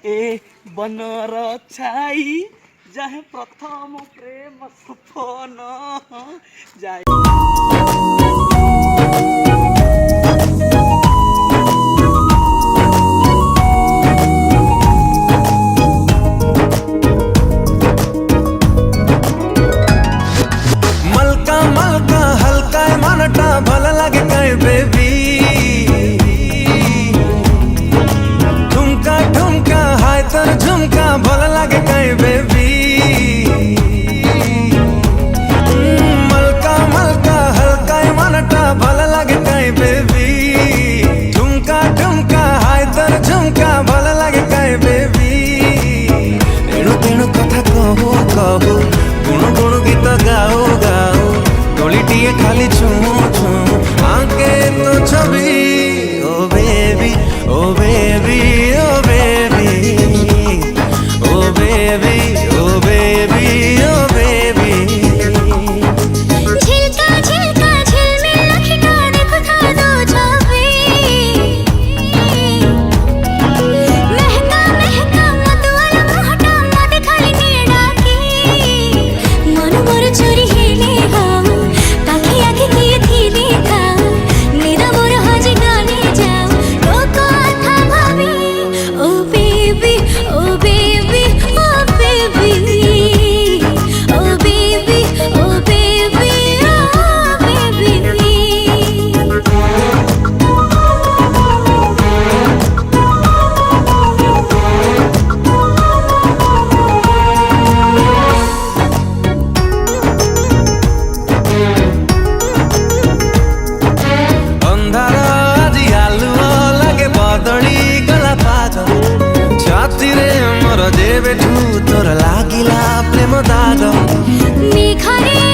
ए बनर छाई जाहे प्रथम प्रेम सपन जाए। मलका मलका हल्का मनटा भल लगे कई बेबी ठुमका ठुमका हाय तर झुमका भल लगे कई बेबी मलका मलका हल्का मनटा भल लगे कई बेबी ठुमका ठुमका हाय तर झुमका भल लगे कई बेबी एणु तेणु कथा कहू कहू गुणु गुणु गीत गाओ गाओ गलिटिए खाली छुँ छुँ आके तो छवि ओ बेबी ओ बेबी ओ बेबी ओ बेबी ओ बेबी ओ बेबी झिलका झिलका झिलमिल लखिका देखो था दो छवि महका महका मतवाला महटा मत खाली नेड़ा की मन मोर चोरी हेले गाओ ताकि आगे किए थी देखा मेरा मोर हाजी गाने जाओ तो कथा भाभी ओ बेबी ओ बेबी ओ बेबी ओ बेबी ओ बेबी अंधार आजी आलुओ लगे बदली गला पाग छातीरे मोर जेबेठू तोर लागिला प्रेम दाग मेघारे